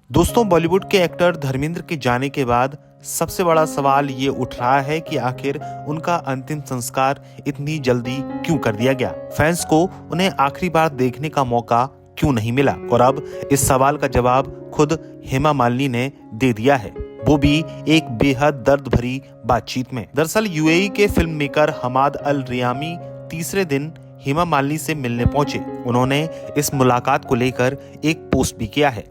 दोस्तों, बॉलीवुड के एक्टर धर्मेंद्र के जाने के बाद सबसे बड़ा सवाल ये उठ रहा है कि आखिर उनका अंतिम संस्कार इतनी जल्दी क्यों कर दिया गया। फैंस को उन्हें आखिरी बार देखने का मौका क्यों नहीं मिला। और अब इस सवाल का जवाब खुद हेमा मालिनी ने दे दिया है, वो भी एक बेहद दर्द भरी बातचीत में। दरअसल यूएई के फिल्म मेकर हमाद अल रियामी तीसरे दिन हेमा मालिनी से मिलने पहुंचे। उन्होंने इस मुलाकात को लेकर एक पोस्ट भी किया है।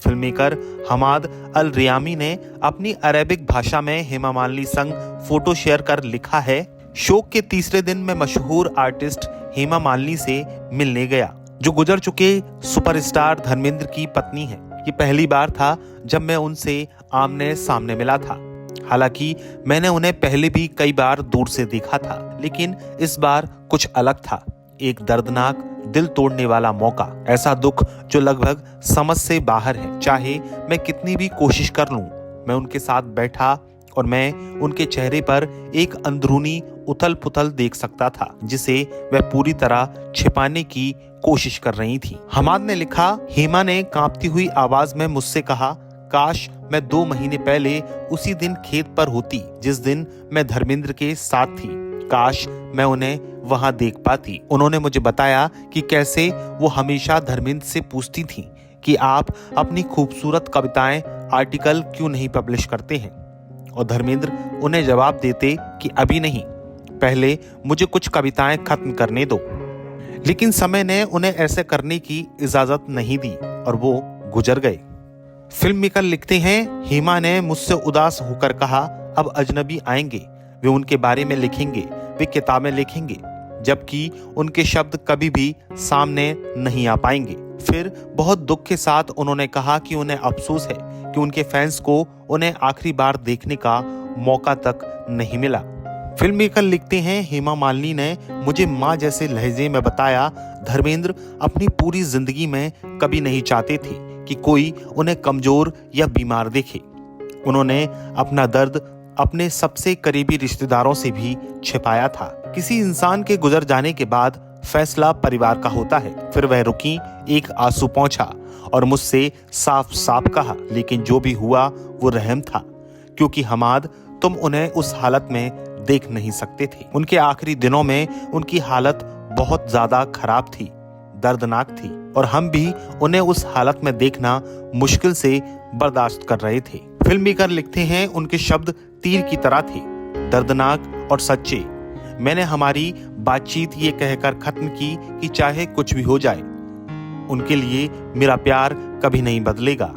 फिल्म मेकर हमाद अल रियामी ने अपनी अरेबिक भाषा में हेमा मालिनी संग फोटो शेयर कर लिखा है, शोक के तीसरे दिन मैं मशहूर आर्टिस्ट हेमा मालिनी से मिलने गया, जो गुजर चुके सुपरस्टार धर्मेंद्र की पत्नी है। ये पहली बार था जब मैं उनसे आमने सामने मिला था। हालांकि मैंने उन्हें पहले भी कई बार दूर से देखा था, लेकिन इस बार कुछ अलग था। एक दर्दनाक, दिल तोड़ने वाला मौका, ऐसा दुख जो लगभग समझ से बाहर है। चाहे मैं कितनी भी कोशिश कर लूं, मैं उनके साथ बैठा और मैं उनके चेहरे पर एक अंदरूनी उथल पुथल देख सकता था, जिसे वह पूरी तरह छिपाने की कोशिश कर रही थी। हमाद ने लिखा, हेमा ने कांपती हुई आवाज में मुझसे कहा, काश मैं 2 महीने पहले उसी दिन खेत पर होती जिस दिन मैं धर्मेंद्र के साथ थी। काश मैं उन्हें वहां देख पाती। उन्होंने मुझे बताया कि कैसे वो हमेशा धर्मेंद्र से पूछती थी कि आप अपनी खूबसूरत कविताएं, आर्टिकल क्यों नहीं पब्लिश करते हैं, और धर्मेंद्र उन्हें जवाब देते कि अभी नहीं, पहले मुझे कुछ कविताएं खत्म करने दो। लेकिन समय ने उन्हें ऐसे करने की इजाजत नहीं दी और वो गुजर गए। फिल्म मेकर लिखते हैं, हेमा ने मुझसे उदास होकर कहा, अब अजनबी आएंगे, वे उनके बारे में लिखेंगे, वे किताबें लिखेंगे, जबकि उनके शब्द कभी भी सामने नहीं आ पाएंगे। फिर बहुत दुख के साथ उन्होंने कहा कि उन्हें अफसोस है कि उनके फैंस को उन्हें आखिरी बार देखने का मौका तक नहीं मिला। फिल्म मेकर लिखते हैं, हेमा मालिनी ने मुझे माँ जैसे लहजे में बताया, धर्मेंद्र अपनी पूरी जिंदगी में कभी नहीं चाहते थे कि कोई उन्हें कमजोर या बीमार देखे। उन्होंने अपना दर्द अपने सबसे करीबी रिश्तेदारों से भी छिपाया था। किसी इंसान के गुजर जाने के बाद फैसला परिवार का होता है। फिर वह रुकी, एक आंसू पहुंचा और मुझसे साफ साफ कहा, लेकिन जो भी हुआ वो रहम था, क्योंकि हमाद तुम उन्हें उस हालत में देख नहीं सकते थे। उनके आखिरी दिनों में उनकी हालत बहुत ज्यादा खराब थी, दर्दनाक थी, और हम भी उन्हें उस हालत में देखना मुश्किल से बर्दाश्त कर रहे थे। फिल्म मेकर लिखते हैं, उनके शब्द तीर की तरह थे, दर्दनाक और सच्चे। मैंने हमारी बातचीत ये कहकर खत्म की कि चाहे कुछ भी हो जाए, उनके लिए मेरा प्यार कभी नहीं बदलेगा।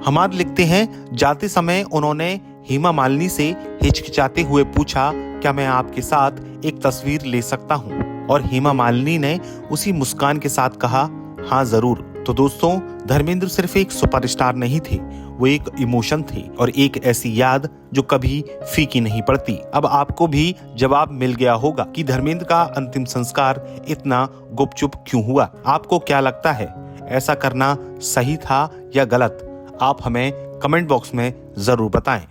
हमाद लिखते हैं, जाते समय उन्होंने हेमा मालिनी से हिचकिचाते हुए पूछा, क्या मैं आपके साथ एक तस्वीर ले सकता हूँ? और हेमा मालिनी ने उसी मुस्कान के साथ कहा, हाँ जरूर। तो दोस्तों, धर्मेंद्र सिर्फ एक सुपरस्टार नहीं थे, वो एक इमोशन थे और एक ऐसी याद जो कभी फीकी नहीं पड़ती। अब आपको भी जवाब मिल गया होगा कि धर्मेंद्र का अंतिम संस्कार इतना गुपचुप क्यों हुआ। आपको क्या लगता है, ऐसा करना सही था या गलत? आप हमें कमेंट बॉक्स में जरूर बताएं।